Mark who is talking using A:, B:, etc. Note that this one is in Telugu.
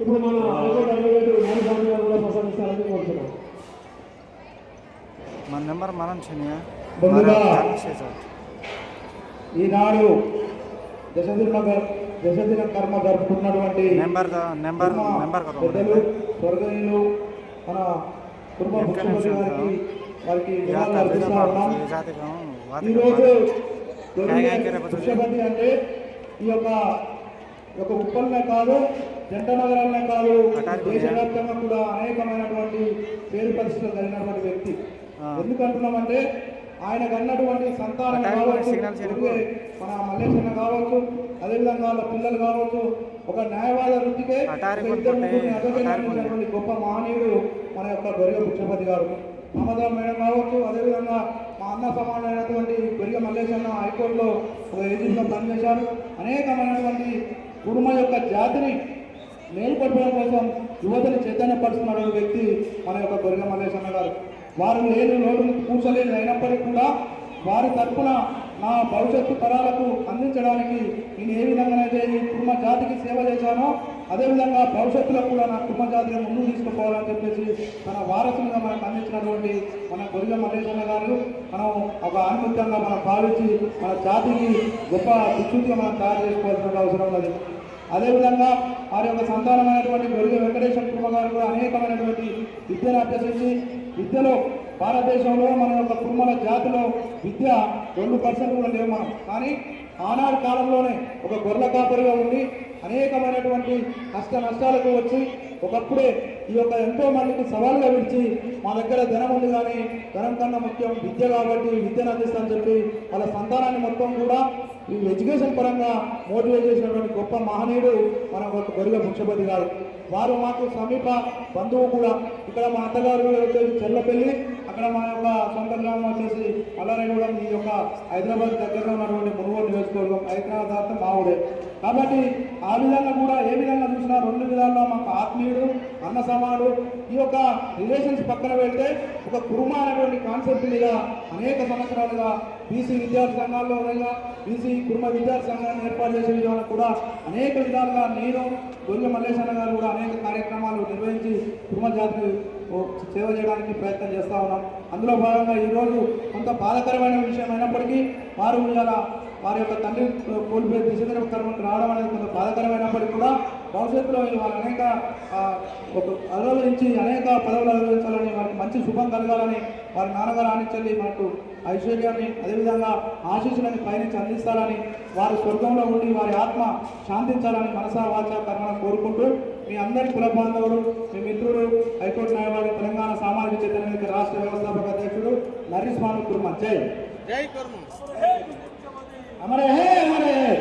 A: ఇప్పుడు మన నాయకుడు కూడా ప్రసాదిస్తారని కోరుతున్నాం.
B: మన నెంబర్ మనం
A: ఈనాడు దశదిన కర్మ జరుపుకున్నటువంటి పెద్దలు స్వర్గీయులు మన కుటుంబ ముఖ్యమంత్రి గారికి వారికి ఈరోజు ముఖ్యమంత్రి అంటే ఈ యొక్క ఉప్పల్నే కాదు, జంట నగరాలనే కాదు, దేశవ్యాప్తంగా కూడా అనేకమైనటువంటి పేరు పరిస్థితులు కలిగినటువంటి వ్యక్తి. ఎందుకంటున్నామంటే ఆయనకు అన్నటువంటి సంతానం కావచ్చు, మన మల్లేశన్న కావచ్చు, అదేవిధంగా వాళ్ళ పిల్లలు కావచ్చు, ఒక న్యాయవాద వృత్తికే అటువంటి గొప్ప మహనీయుడు మన యొక్క గొరిగ పుచ్చపతి గారు. మమతా మేడం కావచ్చు, అదేవిధంగా మా అన్న సమానమైనటువంటి గొరిగ మల్లేశన్న హైకోర్టులో ఒక ఏజెంట్గా పనిచేశారు. అనేకమైనటువంటి కుటుంబం యొక్క జాతిని మేలుపరచడం కోసం యువతని చైతన్యపరుస్తున్న వ్యక్తి మన యొక్క గొరిగ మల్లేశన్న గారు. వారు లేని లోటు కూర్చోలేదు అయినప్పటికీ కూడా వారి తరఫున నా భవిష్యత్తు తరాలకు అందించడానికి నేను ఏ విధంగానైతే ఈ కుటుంబ జాతికి సేవ చేశానో అదేవిధంగా భవిష్యత్తులో కూడా నా కుటుంబ జాతిని ముందుకు తీసుకుపోవాలని చెప్పేసి తన వారసులుగా మనకు అందించినటువంటి మన గొరిగ మల్లేశన్న గారు మనం ఒక ఆనుకూలంగా మనం భావించి మన జాతికి గొప్ప దిక్సూచిగా మనం తయారు చేసుకోవాల్సిన అవసరం ఉన్నది. అదేవిధంగా వారి యొక్క సంతానమైనటువంటి గొరిగ వెంకటేశ్వర కుటుంబ గారు కూడా అనేకమైనటువంటి విద్యను అభ్యసించి విద్యలో భారతదేశంలో మన యొక్క కుటుంబాల జాతిలో విద్య 2% కూడా లేవు మనం. కానీ ఆనాడు కాలంలోనే ఒక గొర్రెల కాపరిగా ఉండి అనేకమైనటువంటి కష్ట నష్టాలకు వచ్చి ఒకప్పుడే ఈ యొక్క ఎంతో మందికి సవాలుగా విడిచి మా దగ్గర ధనం ఉంది కానీ ధనం కన్నా ముఖ్యం విద్య కాబట్టి విద్యను అందిస్తామని చెప్పి వాళ్ళ సంతానాన్ని మొత్తం కూడా ఈ ఎడ్యుకేషన్ పరంగా మోటివేట్ చేసినటువంటి గొప్ప మహనీయుడు మన గొరిగ పుచ్చపతి గారు. వారు మాకు సమీప బంధువు కూడా. ఇక్కడ మా అత్తగారు వచ్చేసి చెల్లపల్లి, అక్కడ మా యొక్క సొంత గ్రామం వచ్చేసి అల్లారెడ్డిగూడెం, ఈ యొక్క హైదరాబాద్ దగ్గరలో ఉన్నటువంటి మునుగోడు నియోజకవర్గం, హైదరాబాద్ మా ఊరే. కాబట్టి ఆ విధంగా కూడా ఏ విధంగా చూసినా 2 విధాల్లో మాకు ఆత్మీయుడు, అన్న సమానుడు. ఈ యొక్క రిలేషన్స్ పక్కన వెళ్తే ఒక కుర్మ అనేటువంటి కాన్సెప్ట్ మీద అనేక సంవత్సరాలుగా బీసీ విద్యార్థి సంఘాల్లో బీసీ కుర్మ విద్యార్థి సంఘాన్ని ఏర్పాటు చేసే విధానం కూడా అనేక విధాలుగా నేను గొరిగ మల్లేశన్న గారు కూడా అనేక కార్యక్రమాలు నిర్వహించి కుర్మ జాతికి సేవ చేయడానికి ప్రయత్నం చేస్తూ ఉన్నాం. అందులో భాగంగా ఈరోజు కొంత బాధాకరమైన విషయం అయినప్పటికీ వారు ఇలా వారి యొక్క తండ్రి కోల్పోయి దిశదిన కర్మకు రావడం అనేది కొంత బాధాకరమైనప్పటికీ కూడా భవిష్యత్తులో వారు అనేక అనుభవించి అనేక పదవులు అనుభవించాలని, వారికి మంచి శుభం కలగాలని, వారి నాన్నగారు ఆనించాలి మనకు ఐశ్వర్యాన్ని అదేవిధంగా ఆశీస్సులని పయనించి అందిస్తారని, వారి స్వర్గంలో ఉండి వారి ఆత్మ శాంతించాలని మనసా వాచా కర్మను కోరుకుంటూ మీ అందరి కుల బాంధవుడు, మీ మిత్రుడు, హైకోర్టు న్యాయవాది, తెలంగాణ సామాజిక చైతన్య రాష్ట్ర వ్యవస్థాపక అధ్యక్షుడు నర్రి స్వామి కుర్మ. జై జై కుర్మ. అమరే హే అమరే హే.